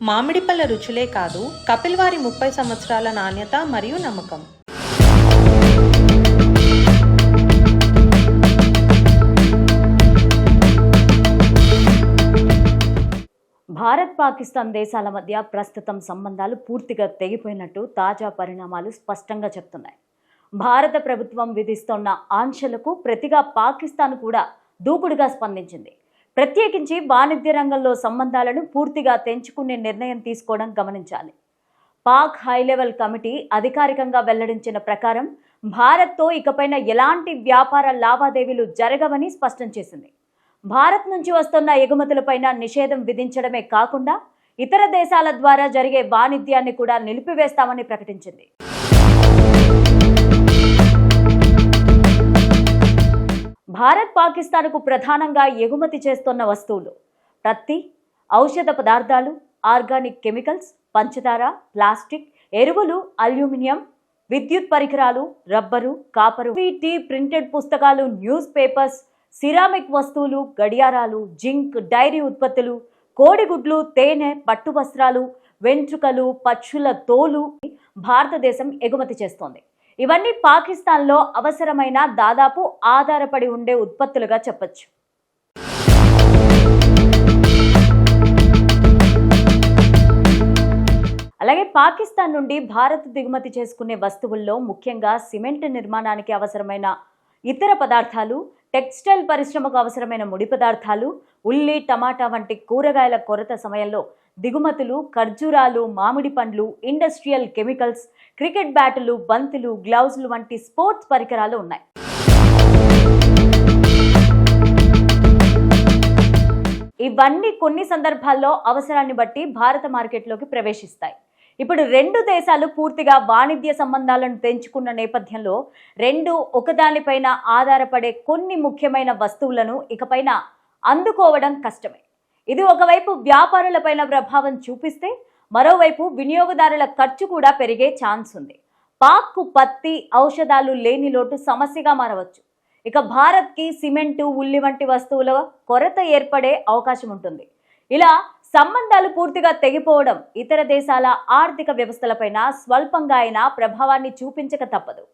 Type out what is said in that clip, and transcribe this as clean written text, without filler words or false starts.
మామిడి పళ్ళ రుచులే కాదు, కపిల్ వారి 30 సంవత్సరాల నాణ్యత మరియు నమ్మకం. భారత్ పాకిస్తాన్ దేశాల మధ్య ప్రస్తుతం సంబంధాలు పూర్తిగా తెగిపోయినట్టు తాజా పరిణామాలు స్పష్టంగా చెప్తున్నాయి. భారత ప్రభుత్వం విధిస్తున్న ఆంక్షలకు ప్రతిగా పాకిస్తాన్ కూడా దూకుడుగా స్పందించింది. ప్రత్యేకించి వాణిజ్య రంగంలో సంబంధాలను పూర్తిగా తెంచుకునే నిర్ణయం తీసుకోవడం గమనించాలి. పాక్ హైలెవెల్ కమిటీ అధికారికంగా వెల్లడించిన ప్రకారం భారత్తో ఇకపైన ఎలాంటి వ్యాపార లావాదేవీలు జరగవని స్పష్టం చేసింది. భారత్ నుంచి వస్తున్న ఎగుమతులపైన నిషేధం విధించడమే కాకుండా ఇతర దేశాల ద్వారా జరిగే వాణిజ్యాన్ని కూడా నిలిపివేస్తామని ప్రకటించింది. భారత్ పాకిస్తాన్కు ప్రధానంగా ఎగుమతి చేస్తున్న వస్తువులు పత్తి, ఔషధ పదార్థాలు, ఆర్గానిక్ కెమికల్స్, పంచదార, ప్లాస్టిక్, ఎరువులు, అల్యూమినియం, విద్యుత్ పరికరాలు, రబ్బరు, కాపరు, టీ, ప్రింటెడ్ పుస్తకాలు, న్యూస్ పేపర్స్, సిరామిక్ వస్తువులు, గడియారాలు, జింక్, డైరీ ఉత్పత్తులు, కోడిగుడ్లు, తేనె, పట్టు వస్త్రాలు, వెంట్రుకలు, పక్షుల తోలు భారతదేశం ఎగుమతి చేస్తోంది. ఇవన్నీ పాకిస్తాన్లో అవసరమైన దాదాపు ఆధారపడి ఉండే ఉత్పత్తులుగా చెప్పొచ్చు. అలాగే పాకిస్తాన్ నుండి భారత్ దిగుమతి చేసుకునే వస్తువుల్లో ముఖ్యంగా సిమెంట్ నిర్మాణానికి అవసరమైన ఇతర పదార్థాలు, టెక్స్టైల్ పరిశ్రమకు అవసరమైన ముడి పదార్థాలు, ఉల్లి, టమాటా వంటి కూరగాయల కొరత సమయంలో దిగుమతులు, ఖర్జూరాలు, మామిడి పండ్లు, ఇండస్ట్రియల్ కెమికల్స్, క్రికెట్ బ్యాటులు, బంతులు, గ్లౌజులు వంటి స్పోర్ట్స్ పరికరాలు ఉన్నాయి. ఇవన్నీ కొన్ని సందర్భాల్లో అవసరాన్ని బట్టి భారత మార్కెట్లోకి ప్రవేశిస్తాయి. ఇప్పుడు రెండు దేశాలు పూర్తిగా వాణిజ్య సంబంధాలను తెంచుకున్న నేపథ్యంలో రెండు ఒకదానిపైన ఆధారపడే కొన్ని ముఖ్యమైన వస్తువులను ఇకపైన అందుకోవడం కష్టమే. ఇది ఒకవైపు వ్యాపారులపైన ప్రభావం చూపిస్తే మరోవైపు వినియోగదారుల ఖర్చు కూడా పెరిగే ఛాన్స్ ఉంది. పాక్కు పత్తి, ఔషధాలు లేని లోటు సమస్యగా మారవచ్చు. ఇక భారత్కి సిమెంటు, ఉల్లి వంటి వస్తువుల కొరత ఏర్పడే అవకాశం ఉంటుంది. ఇలా సంబంధాలు పూర్తిగా తెగిపోవడం ఇతర దేశాల ఆర్థిక వ్యవస్థలపైన స్వల్పంగా అయినా ప్రభావాన్ని చూపించక తప్పదు.